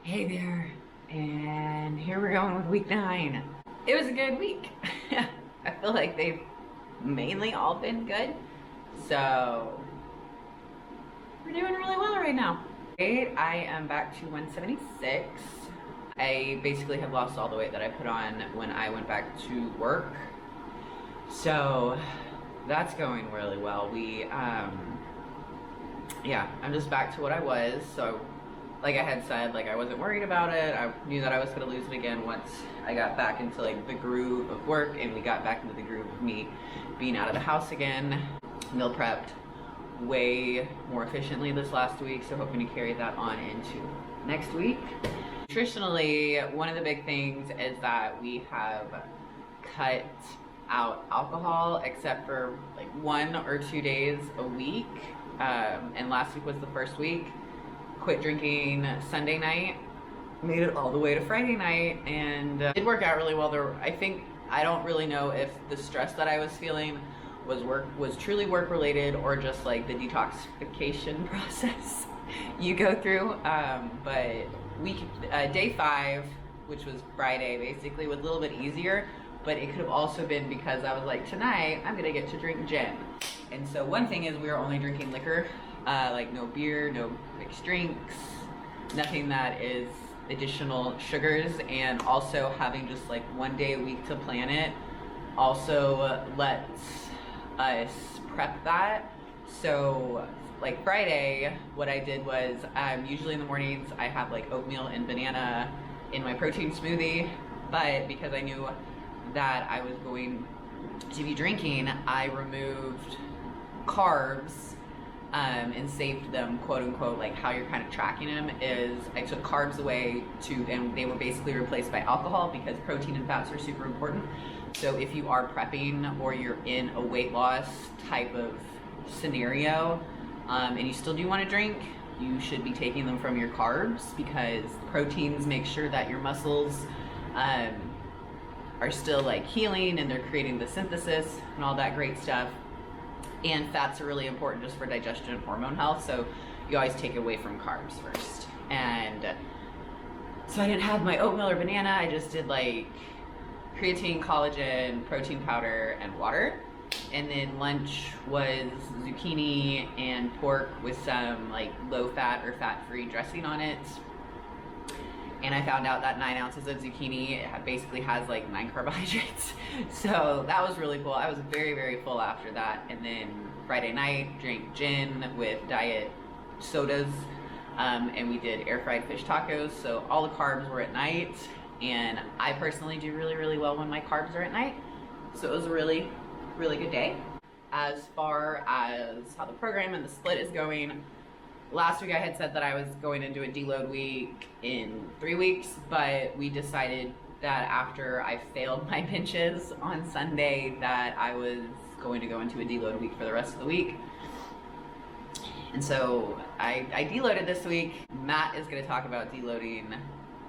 Hey there, and here we're going with week 9. It was a good week. I feel like they've mainly all been good, so we're doing really well right now. I am back to 176. I basically have lost all the weight that I put on when I went back to work, so that's going really well. Yeah, I'm just back to what I was, so like I had said, like I wasn't worried about it. I knew that I was gonna lose it again once I got back into like the groove of work and we got back into the groove of me being out of the house again. Meal prepped way more efficiently this last week, so hoping to carry that on into next week. Nutritionally, one of the big things is that we have cut out alcohol except for like 1 or 2 days a week, and last week was the first week. Quit drinking Sunday night, made it all the way to Friday night, and it did work out really well. I don't really know if the stress that I was feeling was truly work related or just like the detoxification process you go through. But day 5, which was Friday, basically was a little bit easier, but it could have also been because I was like, tonight I'm gonna get to drink gin. And so one thing is we were only drinking liquor, like no beer, no mixed drinks, nothing that is additional sugars, and also having just like 1 day a week to plan it also lets us prep that. So like Friday, what I did was usually in the mornings I have like oatmeal and banana in my protein smoothie, but because I knew that I was going to be drinking, I removed carbs and saved them, quote unquote. Like how you're kind of tracking them is I took carbs away and they were basically replaced by alcohol because protein and fats are super important. So if you are prepping or you're in a weight loss type of scenario, and you still do want to drink, you should be taking them from your carbs, because proteins make sure that your muscles are still like healing and they're creating the synthesis and all that great stuff. And fats are really important just for digestion and hormone health, so you always take away from carbs first. And so I didn't have my oatmeal or banana, I just did like creatine, collagen, protein powder, and water. And then lunch was zucchini and pork with some like low fat or fat-free dressing on it. And I found out that 9 ounces of zucchini basically has like 9 carbohydrates. So that was really cool. I was very, very full after that. And then Friday night, drank gin with diet sodas, and we did air fried fish tacos. So all the carbs were at night, and I personally do really, really well when my carbs are at night. So it was a really, really good day. As far as how the program and the split is going, last week I had said that I was going into a deload week in 3 weeks, but we decided that after I failed my benches on Sunday that I was going to go into a deload week for the rest of the week. And so I deloaded this week. Matt is going to talk about deloading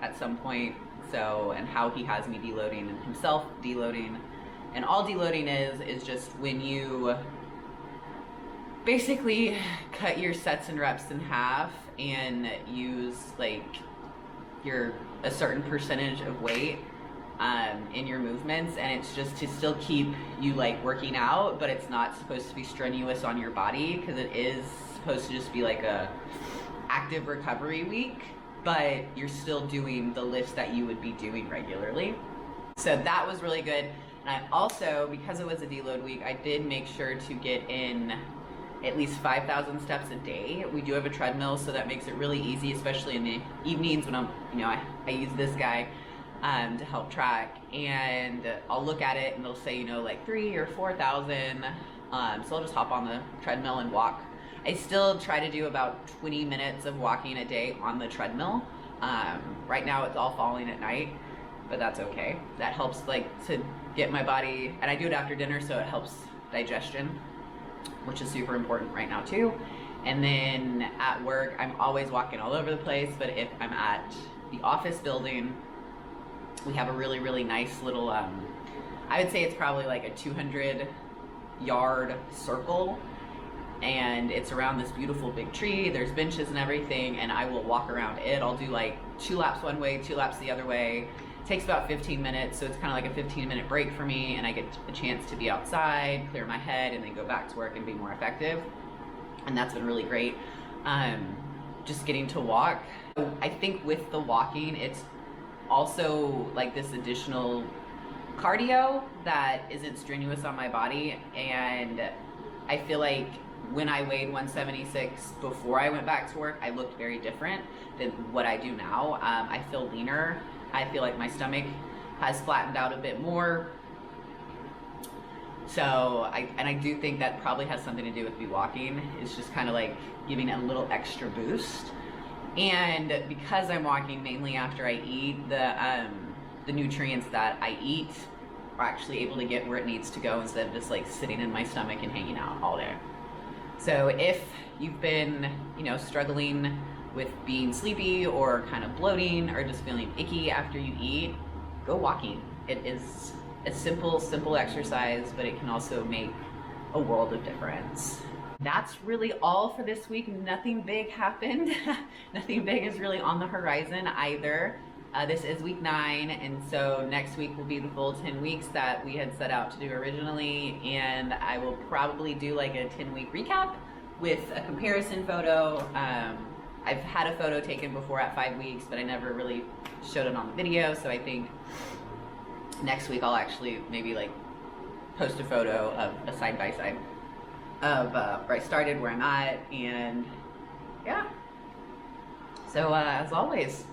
at some point, and how he has me deloading and himself deloading. And all deloading is just when you basically cut your sets and reps in half and use like a certain percentage of weight in your movements, and it's just to still keep you like working out, but it's not supposed to be strenuous on your body, because it is supposed to just be like a active recovery week, but you're still doing the lifts that you would be doing regularly. So that was really good. And I also, because it was a deload week, I did make sure to get in at least 5,000 steps a day. We do have a treadmill, so that makes it really easy, especially in the evenings when I use this guy to help track, and I'll look at it and it'll say, like 3,000 or 4,000. So I'll just hop on the treadmill and walk. I still try to do about 20 minutes of walking a day on the treadmill. Right now it's all falling at night, but that's okay. That helps like to get my body, and I do it after dinner, so it helps digestion, which is super important right now too. And then at work, I'm always walking all over the place, but if I'm at the office building, we have a really, really nice little, I would say it's probably like a 200-yard circle and it's around this beautiful big tree. There's benches and everything, and I will walk around it. I'll do like 2 laps one way, 2 laps the other way. It takes about 15 minutes, so it's kind of like a 15-minute break for me, and I get a chance to be outside, clear my head, and then go back to work and be more effective. And that's been really great. Just getting to walk. I think with the walking, it's also like this additional cardio that isn't strenuous on my body, and I feel like when I weighed 176 before I went back to work, I looked very different than what I do now. I feel leaner. I feel like my stomach has flattened out a bit more. So I do think that probably has something to do with me walking. It's just kind of like giving it a little extra boost. And because I'm walking mainly after I eat, the nutrients that I eat are actually able to get where it needs to go instead of just like sitting in my stomach and hanging out all day. So if you've been, struggling with being sleepy or kind of bloating or just feeling icky after you eat, go walking. It is a simple exercise, but it can also make a world of difference. That's really all for this week. Nothing big happened. Nothing big is really on the horizon either. This is week 9, and so next week will be the full 10 weeks that we had set out to do originally, and I will probably do like a 10-week recap with a comparison photo. I've had a photo taken before at 5 weeks, but I never really showed it on the video, so I think next week I'll actually maybe like post a photo of a side-by-side of where I started, where I'm at, and yeah. So as always,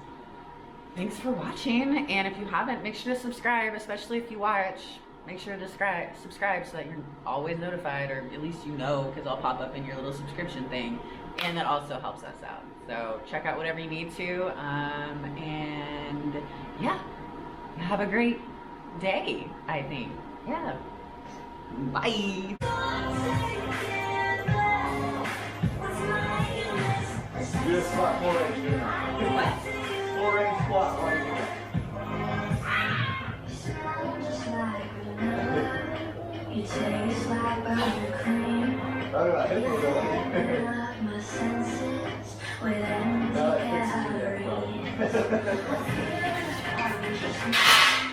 thanks for watching, and if you haven't, make sure to subscribe, especially if you watch. Make sure to subscribe so that you're always notified, or at least because I'll pop up in your little subscription thing, and that also helps us out. So check out whatever you need to, and yeah, have a great day, I think. Yeah. Bye. Do a squat 4-inch. What? 4-inch squat right here. You taste like buttercream. I think it's Fill my senses with empty No, it fixes you. calories.